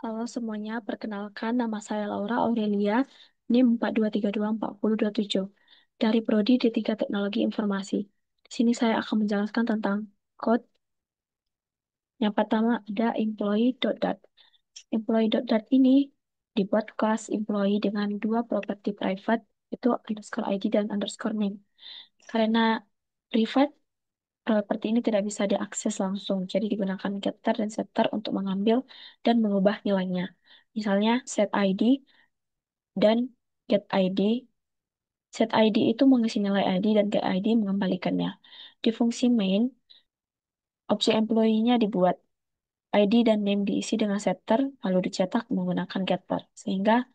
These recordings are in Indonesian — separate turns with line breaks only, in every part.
Halo semuanya, perkenalkan nama saya Laura Aurelia, NIM 4232407 dari Prodi D3 Teknologi Informasi. Di sini saya akan menjelaskan tentang code. Yang pertama ada employee.dat. Employee.dat ini dibuat kelas employee dengan dua properti private, itu underscore ID dan underscore name. Karena private, properti ini tidak bisa diakses langsung, jadi digunakan getter dan setter untuk mengambil dan mengubah nilainya. Misalnya set ID dan get ID. Set ID itu mengisi nilai ID dan get ID mengembalikannya. Di fungsi main, objek employee-nya dibuat. ID dan name diisi dengan setter, lalu dicetak menggunakan getter. Sehingga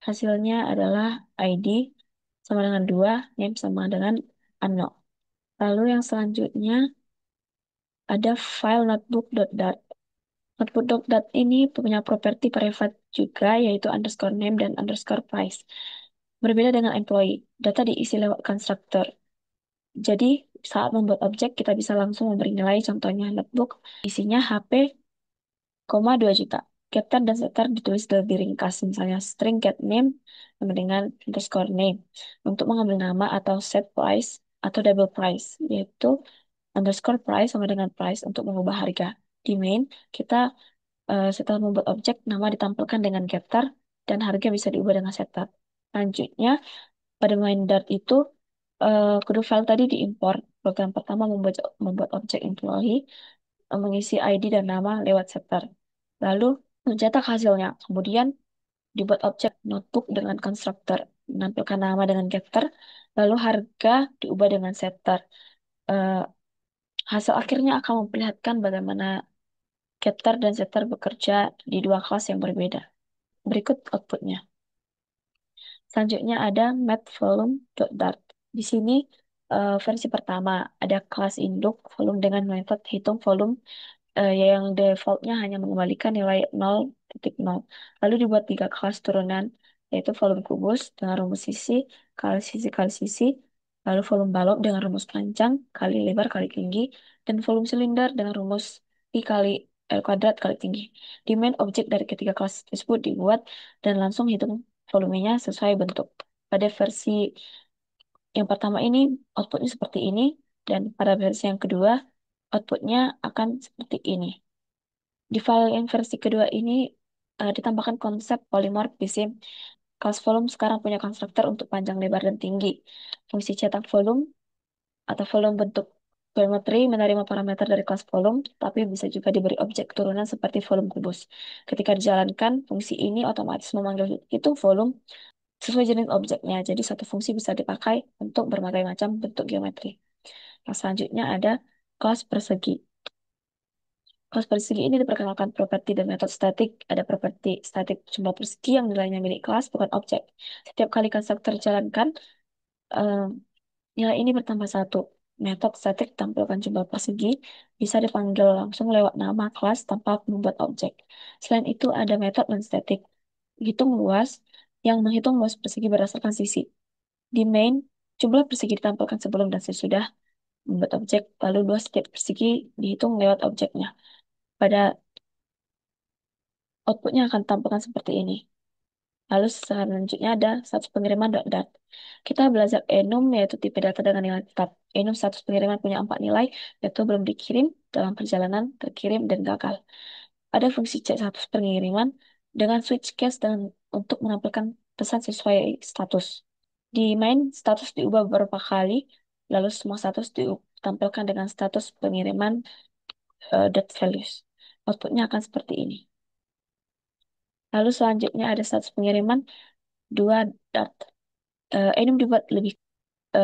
hasilnya adalah ID sama dengan 2, name sama dengan 0. Lalu yang selanjutnya ada file notebook.dat. Notebook.dat ini punya properti private juga, yaitu underscore name dan underscore price. Berbeda dengan employee, data diisi lewat constructor. Jadi, saat membuat objek, kita bisa langsung memberi nilai, contohnya notebook, isinya HP, 2 juta. Getter dan setter ditulis lebih ringkas, misalnya string get name sama dengan underscore name. Untuk mengambil nama atau set price atau double price, yaitu underscore price sama dengan price untuk mengubah harga. Di main, kita setelah membuat objek, nama ditampilkan dengan getter dan harga bisa diubah dengan setter. Selanjutnya, pada main Dart itu, kedua file tadi diimpor. Program pertama membuat objek employee, mengisi ID dan nama lewat setter. Lalu mencetak hasilnya. Kemudian dibuat objek notebook dengan constructor, menampilkan nama dengan getter, lalu harga diubah dengan setter. Eh, Hasil akhirnya akan memperlihatkan bagaimana getter dan setter bekerja di dua kelas yang berbeda. Berikut outputnya. Selanjutnya ada mathVolume.dart. Di sini versi pertama ada kelas induk volume dengan metode hitung volume yang defaultnya hanya mengembalikan nilai 0,0. Lalu dibuat tiga kelas turunan, yaitu volume kubus dengan rumus sisi, kali sisi, lalu volume balok dengan rumus panjang, kali lebar, kali tinggi, dan volume silinder dengan rumus I kali L kuadrat kali tinggi. Di main objek dari ketiga kelas tersebut dibuat dan langsung hitung volumenya sesuai bentuk. Pada versi yang pertama ini outputnya seperti ini, dan pada versi yang kedua outputnya akan seperti ini. Di file yang versi kedua ini ditambahkan konsep polymorphism. Kelas volume sekarang punya konstruktor untuk panjang, lebar, dan tinggi. Fungsi cetak volume atau volume bentuk geometri menerima parameter dari kelas volume, tapi bisa juga diberi objek turunan seperti volume kubus. Ketika dijalankan, fungsi ini otomatis memanggil hitung volume sesuai jenis objeknya. Jadi satu fungsi bisa dipakai untuk berbagai macam bentuk geometri. Yang selanjutnya ada kelas persegi. Kelas persegi ini diperkenalkan properti dan metode statik. Ada properti statik jumlah persegi yang nilainya milik kelas, bukan objek. Setiap kali konstruktor dijalankan, eh, nilai ini bertambah satu. Metode statik tampilkan jumlah persegi bisa dipanggil langsung lewat nama kelas tanpa membuat objek. Selain itu, ada metode non-statik. Hitung luas yang menghitung luas persegi berdasarkan sisi. Di main, jumlah persegi ditampilkan sebelum dan sesudah membuat objek, lalu luas setiap persegi dihitung lewat objeknya. Pada outputnya akan tampilkan seperti ini. Lalu selanjutnya ada status pengiriman .dat. Kita belajar enum, yaitu tipe data dengan nilai tetap. Enum status pengiriman punya 4 nilai, yaitu belum dikirim, dalam perjalanan, terkirim, dan gagal. Ada fungsi cek status pengiriman dengan switch case untuk menampilkan pesan sesuai status. Di main, status diubah beberapa kali, lalu semua status ditampilkan dengan status pengiriman dot values. Outputnya akan seperti ini. Lalu selanjutnya ada status pengiriman 2 dot. Enum dibuat lebih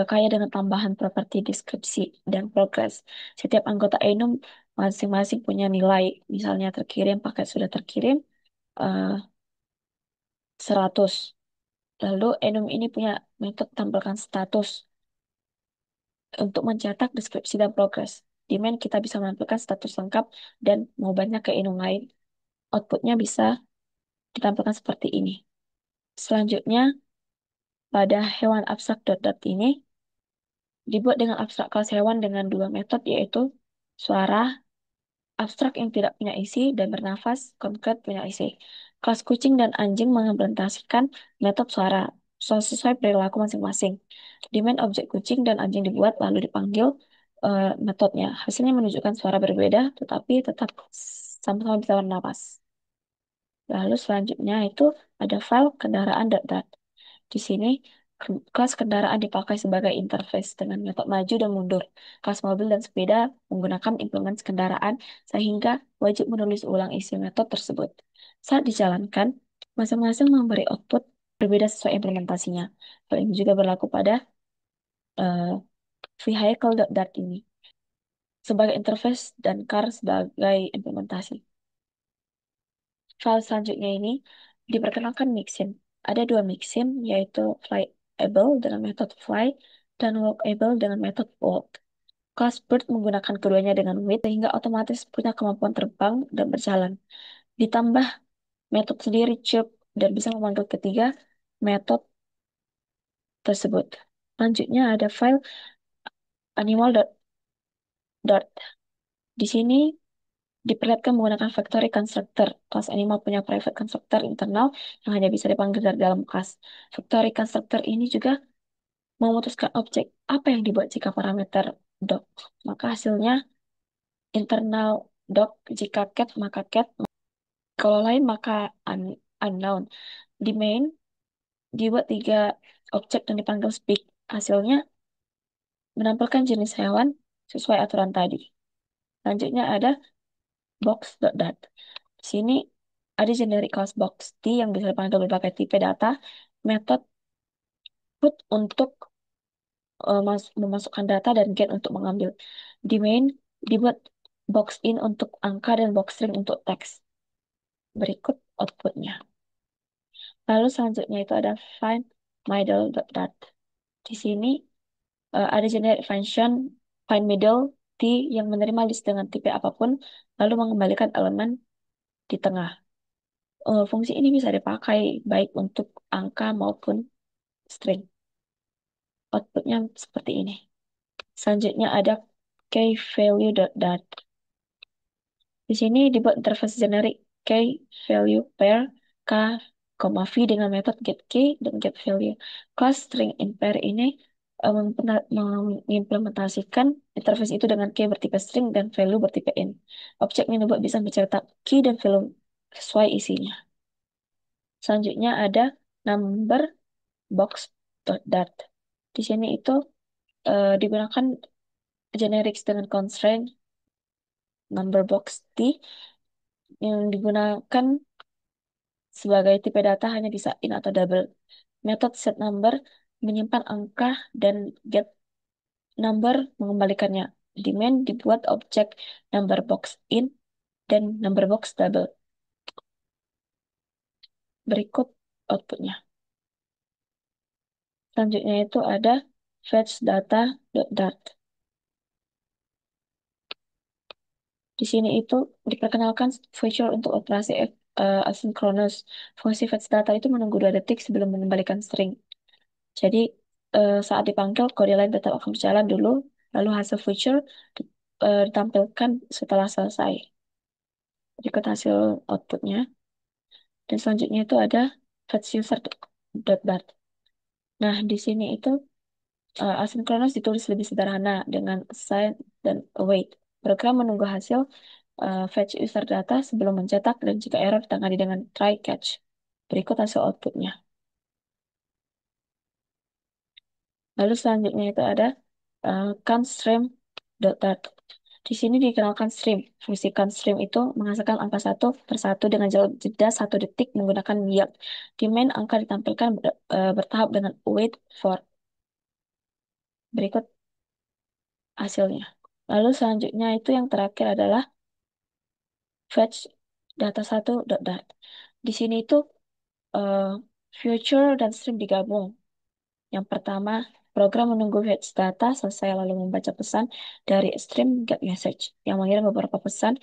kaya dengan tambahan properti deskripsi dan progres. Setiap anggota Enum masing-masing punya nilai. Misalnya terkirim, paket sudah terkirim, eh, 100. Lalu Enum ini punya metode tampilkan status untuk mencetak deskripsi dan progres. Di main kita bisa menampilkan status lengkap dan mengubahnya ke Enum lain. Outputnya bisa ditampilkan seperti ini. Selanjutnya, pada hewan abstrak dot ini, dibuat dengan abstrak kelas hewan dengan dua metode, yaitu suara Abstrak yang tidak punya isi dan bernafas, konkret punya isi. Kelas kucing dan anjing mengimplementasikan metode suara sesuai perilaku masing-masing. Demand objek kucing dan anjing dibuat lalu dipanggil metodenya. Hasilnya menunjukkan suara berbeda, tetapi tetap sama-sama bisa bernafas. Lalu selanjutnya itu ada file kendaraan .dat. Di sini kelas kendaraan dipakai sebagai interface dengan metode maju dan mundur. Kelas mobil dan sepeda menggunakan implementasi kendaraan sehingga wajib menulis ulang isi metode tersebut. Saat dijalankan, masing-masing memberi output berbeda sesuai implementasinya. Hal ini juga berlaku pada eh, vehicle.dat ini sebagai interface dan car sebagai implementasi. File selanjutnya ini diperkenalkan mixin. Ada dua mixin, yaitu flyable dengan metode fly dan walkable dengan metode walk. Kelas bird menggunakan keduanya dengan with sehingga otomatis punya kemampuan terbang dan berjalan. Ditambah metode sendiri chirp dan bisa memanggil ketiga metode tersebut. Selanjutnya ada file animal.dart. Di sini diperlihatkan menggunakan factory constructor. Kelas animal punya private constructor internal yang hanya bisa dipanggil dari dalam kelas. Factory constructor ini juga memutuskan objek apa yang dibuat jika parameter doc. Maka hasilnya internal doc jika cat maka cat, kalau lain maka unknown. Di main dibuat tiga objek dan dipanggil speak. Hasilnya menampilkan jenis hewan sesuai aturan tadi. Selanjutnya ada box.dat. Di sini ada generic class box T yang bisa dipanggil berbagai tipe data, metode put untuk memasukkan data dan get untuk mengambil. Di main dibuat box in untuk angka dan box string untuk teks. Berikut outputnya. Lalu selanjutnya itu ada find middle.dat. Di sini ada generic function find middle T yang menerima list dengan tipe apapun, lalu mengembalikan elemen di tengah. Fungsi ini bisa dipakai baik untuk angka maupun string. Outputnya seperti ini. Selanjutnya ada keyValue.dat. Di sini dibuat interface generik key value pair k, v dengan metode getKey dan getValue. Kelas string in pair ini mengimplementasikan interface itu dengan key bertipe string dan value bertipe int. Objek ini dibuat bisa mencetak key dan value sesuai isinya. Selanjutnya ada number box.dat. Di sini itu digunakan generics dengan constraint number box T yang digunakan sebagai tipe data hanya bisa in atau double. Metode set number menyimpan angka dan get number mengembalikannya. Demand dibuat objek number box in dan number box double. Berikut outputnya. Selanjutnya itu ada fetch data.dart. Di sini itu diperkenalkan feature untuk operasi asynchronous. Fungsi fetch data itu menunggu 2 detik sebelum mengembalikan string. Jadi saat dipanggil kode lain tetap akan berjalan dulu, lalu hasil feature ditampilkan setelah selesai. Berikut hasil outputnya. Dan selanjutnya itu ada fetch user.bar. Nah, di sini itu asynchronous ditulis lebih sederhana dengan assign dan await. Program menunggu hasil fetch user data sebelum mencetak dan jika error ditangani dengan try catch. Berikut hasil outputnya. Lalu selanjutnya itu ada count stream.dart. Di sini dikenalkan stream. Fungsi count stream itu menghasilkan angka satu per satu dengan jeda 1 detik menggunakan yield. Di main angka ditampilkan bertahap dengan wait for. Berikut hasilnya. Lalu selanjutnya itu yang terakhir adalah fetch data 1.dart. Di sini itu eh, future dan stream digabung. Yang pertama, program menunggu fetch data selesai lalu membaca pesan dari stream get message yang mengirim beberapa pesan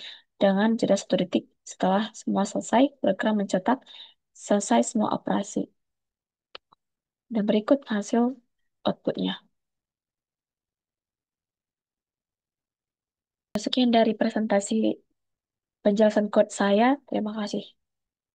dengan jeda 1 detik. Setelah semua selesai, program mencetak selesai semua operasi. Dan berikut hasil outputnya. Sekian dari presentasi penjelasan code saya. Terima kasih.